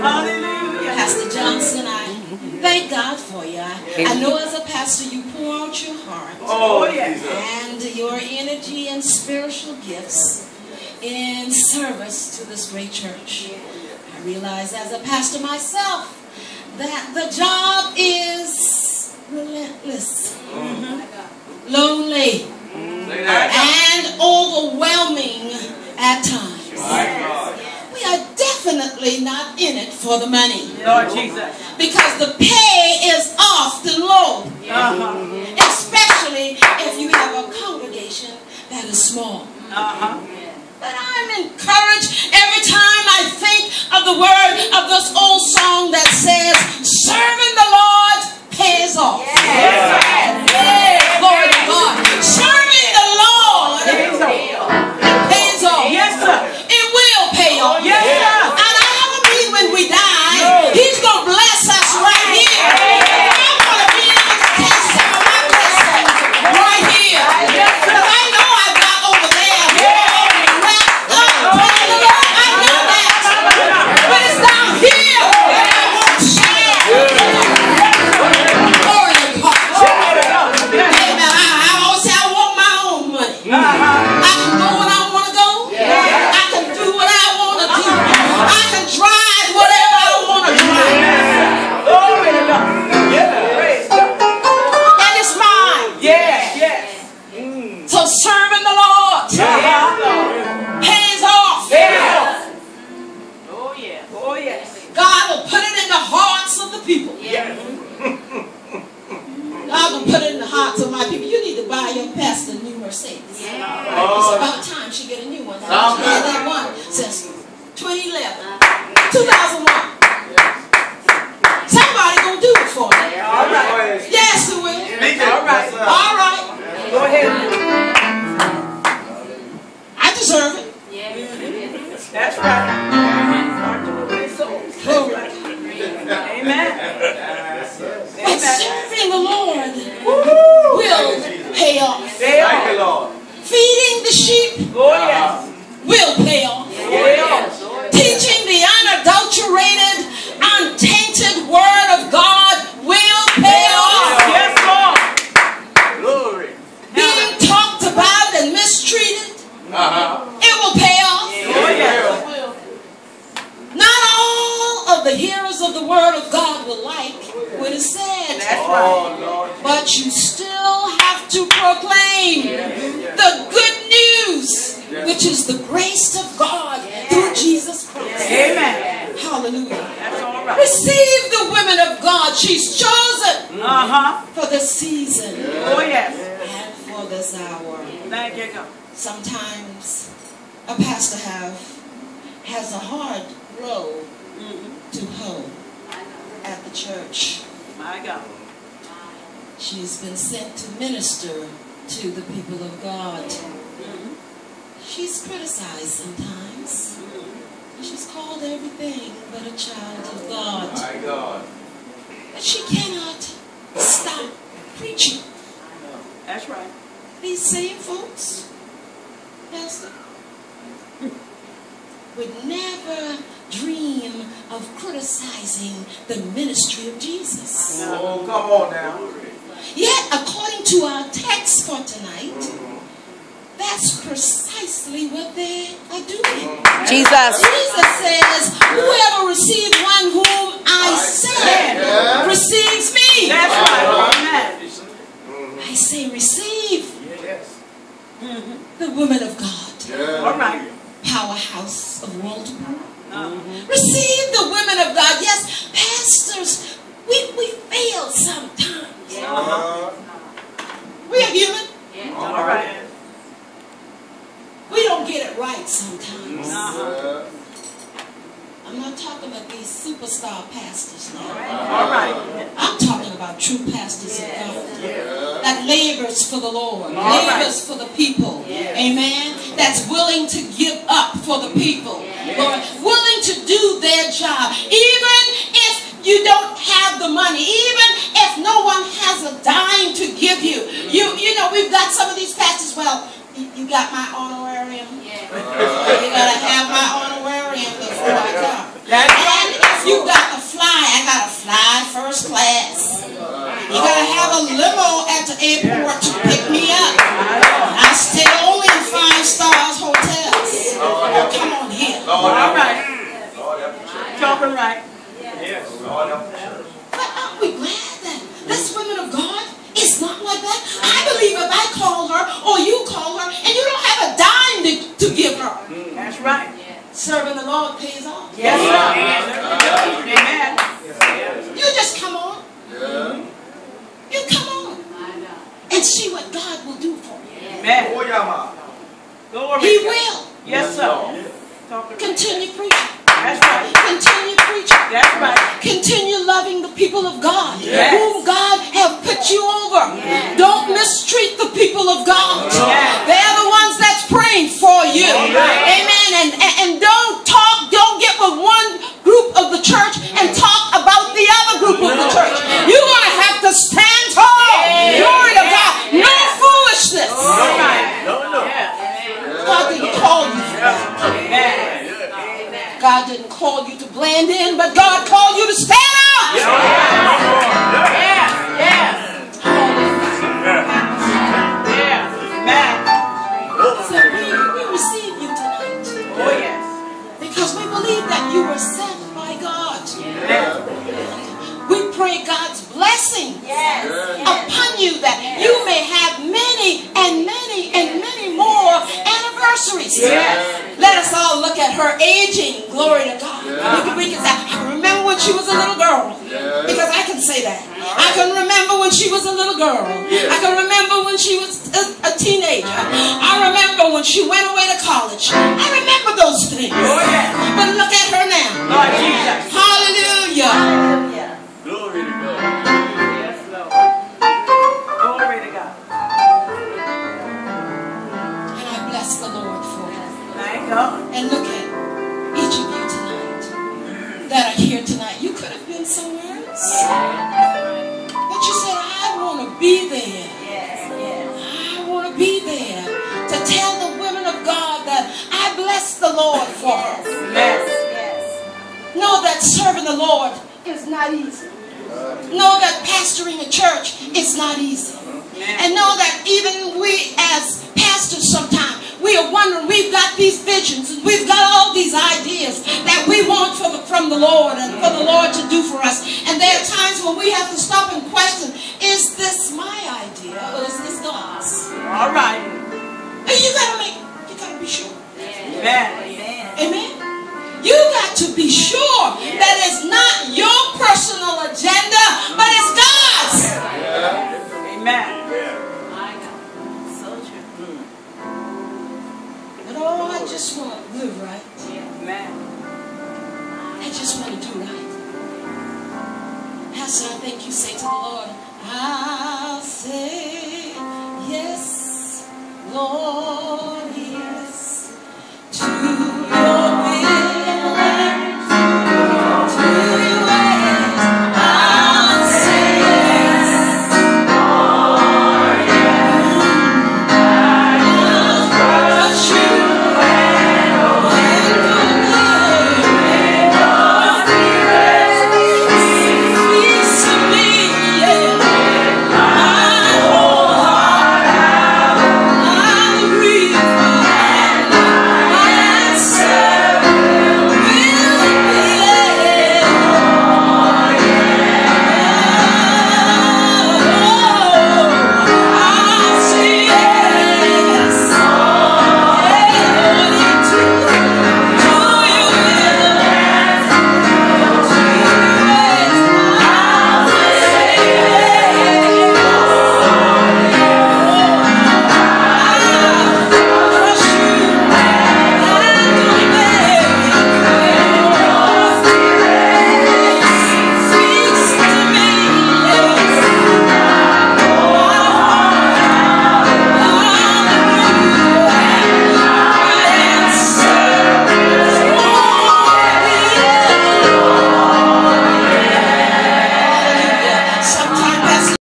Hallelujah. Pastor Johnson, I thank God for you. I know as a pastor you pour out your heart. Oh, yes. And your energy and spiritual gifts in service to this great church. I realize as a pastor myself that the job is relentless, lonely, and overwhelming at times. We are definitely not in it for the money. Lord Jesus. Because the pay is often low. Especially if you have a congregation that is small. But I'm encouraged every time I think of the word of this old song that says, serving the Lord pays off. Glory to God. Serving the Lord pays off. Yes, sir. It will pay off. Yes, sir. And I believe when we die, He's going to bless us right here. I want to be able to take some of my blessings right here. Because I know I've got over there. Wrapped up. I know that. But it's down here that I want to share. Glory to God. Amen. I always say I want my own money. I can go when I want to go. I can do what I want to do. I can drive whatever I want to drive. And it's mine. So serving the Lord pays off. Oh, yes. God will put it in the hearts of the people. God will put it in the hearts of my people. You need to buy your pastor a new Mercedes. It's about time she get a new one. She had that one since 2011. 2001. Somebody gonna do it for me. All right. Yes, it will. All right. All right. Go ahead. I deserve it. That's right. Glory. Amen. But serving the Lord will pay off. Thank you, Lord. Feeding the sheep Oh, yes. will pay off. Teaching the unadulterated, untainted word of God will pay off. Yes, Lord. Glory. Being talked about and mistreated, it will pay off. Oh, yes. Not all of the hearers of the word of God will like what is said. That's right. Lord. But you still have to proclaim the good news, which is the grace of God through Jesus Christ. Amen. Hallelujah. That's all right. Receive the women of God. She's chosen for this season Oh, yes. and for this hour. Thank you, God. Sometimes a pastor has a hard role to hold at the church. My God. She's been sent to minister to the people of God. She's criticized sometimes. She's called everything but a child of God. My God. But she cannot stop preaching. That's right. These same folks, Pastor, would never dream of criticizing the ministry of Jesus. Oh, come on now. Yet, according to our text for tonight, that's precisely what they are doing. Jesus. Jesus says, whoever receives one whom I send receives me. That's right. Amen. I say receive the woman of God. All right. Powerhouse of Walter. Receive the women of God. Yes, pastors, we fail sometimes. We are human. All right. We don't get it right sometimes. I'm not talking about these superstar pastors now. All right. I'm talking about true pastors of God that labors for the Lord, labors for the people. Amen. That's willing to give up for the people. Lord, willing to do their job. Even if you don't have the money, even if no one has a dime to give you. You know, we've got some of these pastors, well, you got my honorarium? You got to have my honorarium before I come. And if you all right. Yes. But aren't we glad that this woman of God is not like that? I believe if I call her or you call her and you don't have a dime to give her, That's right. serving the Lord pays off. Yes, sir. Amen. You just come on. You come on and see what God will do for you. Amen. Glory. He will. Yes, sir. Talk to me. Continue preaching. That's right. Continue preaching. That's right. Continue loving the people of God, Yes. whom God have put you over. Yes. Don't mistreat the people of God. Yes. They're the ones that's praying for you. Right. Amen. And don't get with one group of the church and talk about the other group of the church. You're going to have to stand tall. Glory to God. No foolishness. All right. God didn't call you for that. Amen. God didn't call you to blend in, but God called you to stand out. Yes. Yes. Yes. Amen. So we receive you tonight Oh, yes. because we believe that you were sent by God. Amen. We pray God's blessing upon you that you may have many and many and many more anniversaries. Yes. Let us all look at her aging. Glory to God. We can say, I remember when she was a little girl. Because I can say that. I can remember when she was a little girl. I can remember when she was a teenager. I remember when she went away to college. I remember those things. Oh, yes. But look at her now. Lord Jesus. Hallelujah. Glory to God. Yes, Lord. Glory to God. And I bless the Lord for it. Thank God. And look at each of you tonight that are here tonight. You could have been somewhere else. But you said, I want to be there. I want to be there to tell the women of God that I bless the Lord for her. Yes. Know that serving the Lord is not easy. Know that pastoring a church is not easy. And know that even we as pastors sometimes, we are wondering, we've got these visions and we've got all these ideas that we want from the Lord and for the Lord to do for us. And there are times when we have to stop and question, is this my idea or is this God's? All right. And you gotta be sure. Amen. Amen. You got to be sure that it's not your personal agenda, but it's God's. Amen. But oh, I just want to live right. Amen. I just want to do right. Pastor, I think you say to the Lord, I'll say